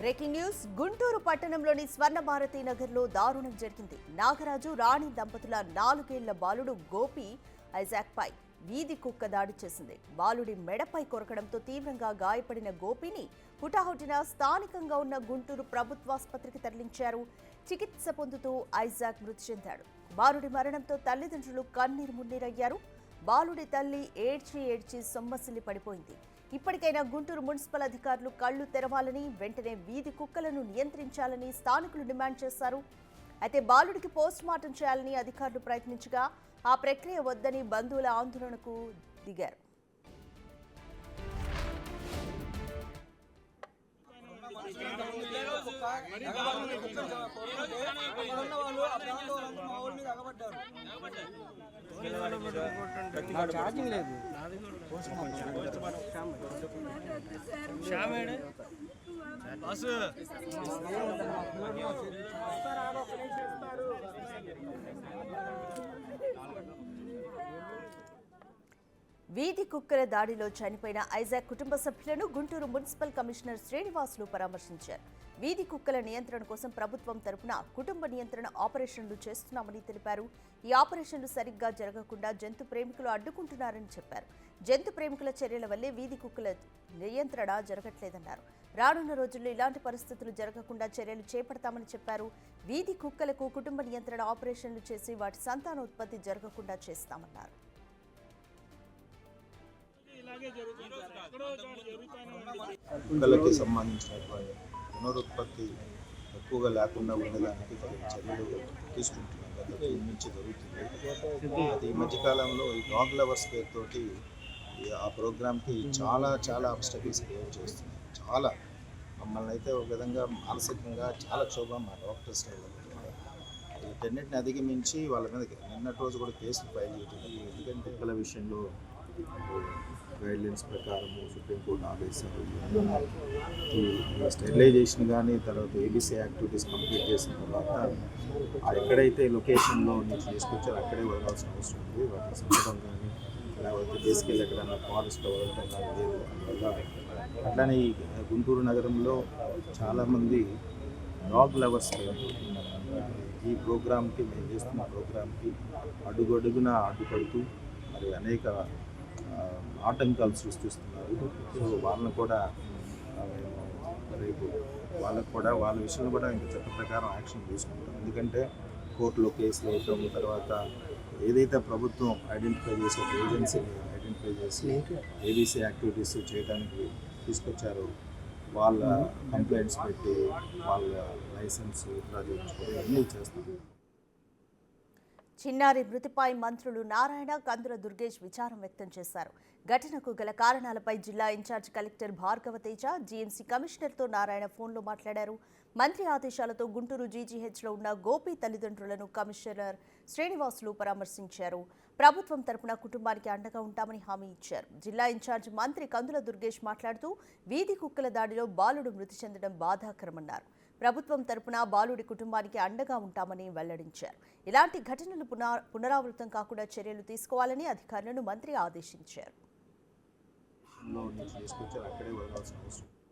Breaking news Guntur పట్టణంలోని స్వర్ణ భారతి నగర్లో దారుణం జరిగింది. నాగరాజు రాణి దంపతుల 4 ఏళ్ల బాలుడు గోపి ఐజాక్ పై వీధి కుక్క దాడి చేసింది. బాలుడి మెడపై కొరకడంతో తీవ్రంగా గాయపడిన గోపిని హుటాహుటిన స్థానికంగా ఉన్న గుంటూరు ప్రభుత్వాసుపత్రికి తరలించారు. చికిత్స పొందుతూ ఐజాక్ మృతి చెందాడు. బాలుడి మరణంతో తల్లిదండ్రులు కన్నీరు మున్నీరయ్యారు. బాలుడి తల్లి ఏడ్చి సొమ్మసిల్లి పడిపోయింది. ఇప్పటికైనా గుంటూరు మున్సిపల్ అధికారులు కళ్లు తెరవాలని, వెంటనే వీధి కుక్కలను నియంత్రించాలని స్థానికులు డిమాండ్ చేశారు. అయితే బాలుడికి పోస్ట్ మార్టం చేయాలని అధికారులు ప్రయత్నించగా ఆ ప్రక్రియ వద్దని బంధువుల ఆందోళనకు దిగారు. వీధి కుక్కల దాడిలో చనిపోయిన ఐజాక్ కుటుంబ సభ్యులను గుంటూరు మున్సిపల్ కమిషనర్ శ్రీనివాసులు పరామర్శించారు. వీధి కుక్కల నియంత్రణ కోసం ప్రభుత్వం తరపున కుటుంబ నియంత్రణ ఆపరేషన్లు చేస్తున్నామని తెలిపారు. ఈ ఆపరేషన్లు సరిగ్గా జరగకుండా జంతు ప్రేమికులు అడ్డుకుంటున్నారని చెప్పారు. జంతు ప్రేమికుల చర్యల వల్లే వీధి కుక్కల నియంత్రణ జరగట్లేదన్నారు. రానున్న రోజుల్లో ఇలాంటి పరిస్థితులు జరగకుండా చర్యలు చేపడతామని చెప్పారు. వీధి కుక్కలకు కుటుంబ నియంత్రణ ఆపరేషన్లు చేసి వాటి సంతానోత్పత్తి జరగకుండా చేస్తామన్నారు. కుక్కలకి సంబంధించినటువంటి పునరుత్పత్తి ఎక్కువగా లేకుండా ఉండడానికి చర్యలు తీసుకుంటున్నాం. గత నుంచి జరుగుతుంది. అది ఈ మధ్యకాలంలో ఈ డాగ్ లవర్స్ పేరు తోటి ఆ ప్రోగ్రామ్కి చాలా ఆబ్స్టకిల్స్ క్రియేట్ చేస్తున్నాయి. చాలా మమ్మల్ని అయితే ఒక విధంగా మానసికంగా చాలా క్షోభం మా డాక్టర్స్ వీటన్నిటిని అధిగమించి వాళ్ళ మీద నిన్నటి రోజు కూడా కేసులు ఫైల్ చేయడం. ఎందుకంటే కుక్కల విషయంలో గైడ్లైన్స్ ప్రకారము సుప్రీంకోర్టు ఆదేశాలు స్టెరిలైజేషన్ కానీ తర్వాత ఏబీసీ యాక్టివిటీస్ కంప్లీట్ చేసిన తర్వాత ఎక్కడైతే లొకేషన్లో నుంచి తీసుకొచ్చారో అక్కడే వదలాల్సిన అవసరం ఉంది. వాటిని సంపదం కానీ లేకపోతే బేసికల్ ఎక్కడైనా ఫారెస్ట్లో వదలడం కానీ లేదు. అందువల్ల అట్లానే ఈ గుంటూరు నగరంలో చాలామంది డాగ్ లవర్స్ ఈ ప్రోగ్రామ్కి మేము చేస్తున్న ప్రోగ్రామ్కి అడుగడుగున అడ్డుపడుతూ మరి అనేక ఆటంకాలు సృష్టిస్తున్నారు. సో వాళ్ళని కూడా రేపు వాళ్ళ విషయంలో కూడా ఇంకా చట్ట ప్రకారం యాక్షన్ తీసుకుంటాం. ఎందుకంటే కోర్టులో కేసులు వేయటం, తర్వాత ఏదైతే ప్రభుత్వం ఐడెంటిఫై చేసే ఏజెన్సీని ఐడెంటిఫై చేసి ఏబీసీ యాక్టివిటీస్ చేయడానికి తీసుకొచ్చారో వాళ్ళ కంప్లైంట్స్ పెట్టి వాళ్ళ లైసెన్స్ రాజుకోవడం అన్నీ చేస్తాం. చిన్నారి మృతిపై మంత్రులు నారాయణ, కందుల దుర్గేష్ విచారం వ్యక్తం చేశారు. ఘటనకు గల కారణాలపై జిల్లా incharge collector Bhargava Teja, GMC కమిషనర్తో నారాయణ ఫోన్లో మాట్లాడారు. మంత్రి ఆదేశాలతో గుంటూరు జీజీహెచ్లో ఉన్న గోపి తల్లిదండ్రులను కమిషనర్ శ్రీనివాసులు పరామర్శించారు. ప్రభుత్వం తరపున కుటుంబానికి అండగా ఉంటామని హామీ ఇచ్చారు. జిల్లా ఇన్ఛార్జ్ మంత్రి కందుల దుర్గేష్ మాట్లాడుతూ వీధి కుక్కల దాడిలో బాలుడు మృతి చెందడం బాధాకరమన్నారు. ప్రభుత్వం తరపున బాలుడి కుటుంబానికి అండగా ఉంటామని వెల్లడించారు. ఇలాంటి ఘటనలు పునరావృతం కాకుండా చర్యలు తీసుకోవాలని అధికారులను మంత్రి ఆదేశించారు.